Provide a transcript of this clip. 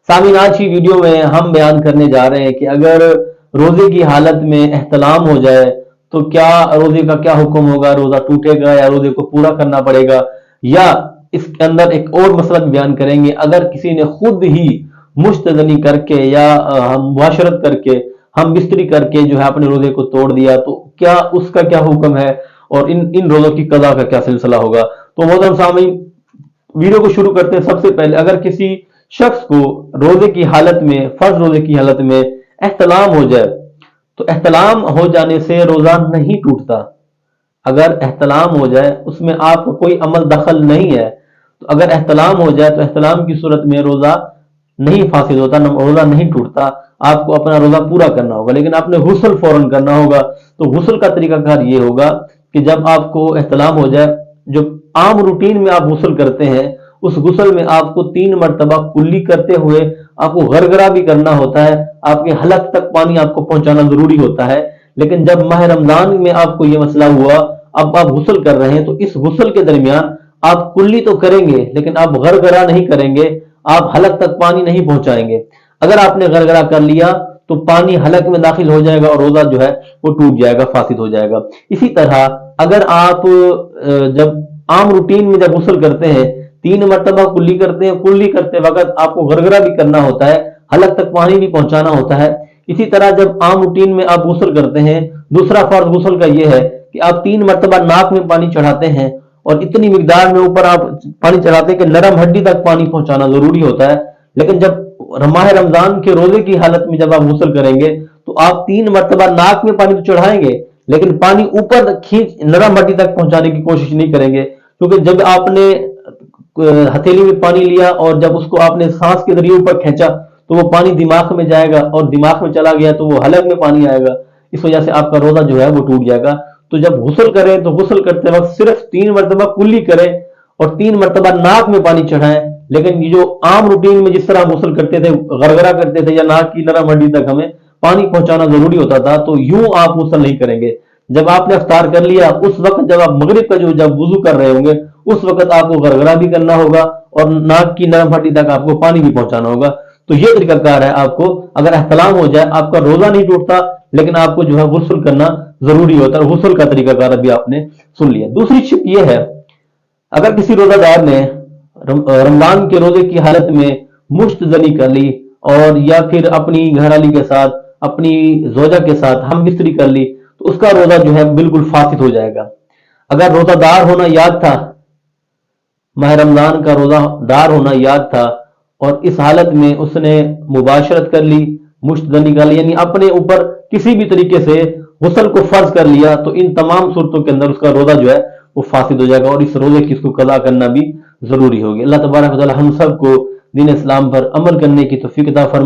سامعین، آج کی ویڈیو میں ہم بیان کرنے جا رہے ہیں کہ اگر روزے کی حالت میں احتلام ہو جائے تو کیا روزے کا کیا حکم ہوگا؟ روزہ ٹوٹے گا یا روزے کو پورا کرنا پڑے گا؟ یا اس کے اندر ایک اور مسئلہ بیان کریں گے، اگر کسی نے خود ہی مشت زنی کر کے یا مباشرت کر کے، ہم بستری کر کے جو ہے اپنے روزے کو توڑ دیا تو کیا اس کا کیا حکم ہے، اور ان روزوں کی قضا کا کیا سلسلہ ہوگا؟ تو محترم سامعین، ویڈیو کو شروع کرتے ہیں۔ سب سے پہلے اگر کسی شخص کو روزے کی حالت میں، فرض روزے کی حالت میں احتلام ہو جائے تو احتلام ہو جانے سے روزہ نہیں ٹوٹتا۔ اگر احتلام ہو جائے، اس میں آپ کا کوئی عمل دخل نہیں ہے، تو اگر احتلام ہو جائے تو احتلام کی صورت میں روزہ نہیں فاسد ہوتا، روزہ نہیں ٹوٹتا، آپ کو اپنا روزہ پورا کرنا ہوگا، لیکن آپ نے غسل فوراً کرنا ہوگا۔ تو غسل کا طریقہ کار یہ ہوگا کہ جب آپ کو احتلام ہو جائے، جو عام روٹین میں آپ غسل کرتے ہیں، اس غسل میں آپ کو 3 مرتبہ کلی کرتے ہوئے آپ کو غرغرہ بھی کرنا ہوتا ہے، آپ کے حلق تک پانی آپ کو پہنچانا ضروری ہوتا ہے۔ لیکن جب ماہ رمضان میں آپ کو یہ مسئلہ ہوا، اب آپ غسل کر رہے ہیں، تو اس غسل کے درمیان آپ کلی تو کریں گے لیکن آپ غرغرہ نہیں کریں گے، آپ حلق تک پانی نہیں پہنچائیں گے۔ اگر آپ نے غرغرہ کر لیا تو پانی حلق میں داخل ہو جائے گا اور روزہ جو ہے وہ ٹوٹ جائے گا، فاسد ہو جائے گا۔ اسی طرح اگر آپ جب عام روٹین میں جب غسل کرتے ہیں، 3 مرتبہ کلی کرتے ہیں، کلی کرتے وقت آپ کو غرغرہ بھی کرنا ہوتا ہے، حلق تک پانی بھی پہنچانا ہوتا ہے۔ اسی طرح جب عام روٹین میں آپ غسل کرتے ہیں، دوسرا فرض غسل کا یہ ہے کہ آپ 3 مرتبہ ناک میں پانی چڑھاتے ہیں، اور اتنی مقدار میں اوپر آپ پانی چڑھاتے ہیں کہ نرم ہڈی تک پانی پہنچانا ضروری ہوتا ہے۔ لیکن جب ماہ رمضان کے روزے کی حالت میں جب آپ غسل کریں گے تو آپ 3 مرتبہ ناک میں پانی تو چڑھائیں گے لیکن پانی اوپر کھینچ نرم ہڈی تک پہنچانے کی کوشش نہیں کریں گے، کیونکہ جب آپ نے ہتھیلی میں پانی لیا اور جب اس کو آپ نے سانس کے ذریعے اوپر کھینچا تو وہ پانی دماغ میں جائے گا، اور دماغ میں چلا گیا تو وہ حلق میں پانی آئے گا، اس وجہ سے آپ کا روزہ جو ہے وہ ٹوٹ جائے گا۔ تو جب غسل کریں تو غسل کرتے وقت صرف 3 مرتبہ کلی کریں اور 3 مرتبہ ناک میں پانی چڑھائیں۔ لیکن یہ جو عام روٹین میں جس طرح غسل کرتے تھے، غرغرہ کرتے تھے یا ناک کی نرم ہڈی تک ہمیں پانی پہنچانا ضروری ہوتا تھا، تو یوں آپ غسل نہیں کریں گے۔ جب آپ نے افطار کر لیا، اس وقت جب آپ مغرب کا جب وضو کر رہے ہوں گے، اس وقت آپ کو غرغرہ بھی کرنا ہوگا اور ناک کی نرم ہڈی تک آپ کو پانی بھی پہنچانا ہوگا۔ تو یہ طریقہ کار ہے، آپ کو اگر احتلام ہو جائے، آپ کا روزہ نہیں ٹوٹتا لیکن آپ کو جو ہے غسل کرنا ضروری ہوتا ہے، اور غسل کا طریقہ کار ابھی آپ نے سن لیا۔ دوسری چیز یہ ہے، اگر کسی روزہ دار نے رمضان کے روزے کی حالت میں مشت زنی کر لی اور یا پھر اپنی گھر والی کے ساتھ، اپنی زوجہ کے ساتھ ہم بستری کر لی، تو اس کا روزہ جو ہے بالکل فاسد ہو جائے گا۔ اگر روزہ دار ہونا یاد تھا، ماہ رمضان کا روزہ دار ہونا یاد تھا، اور اس حالت میں اس نے مباشرت کر لی، مشت زنی کر لی، یعنی اپنے اوپر کسی بھی طریقے سے غسل کو فرض کر لیا، تو ان تمام صورتوں کے اندر اس کا روزہ جو ہے وہ فاسد ہو جائے گا، اور اس روزے کی اس کو قضا کرنا بھی ضروری ہوگی۔ اللہ تبارک و تعالی ہم سب کو دین اسلام پر عمل کرنے کی توفیق عطا فرمائے۔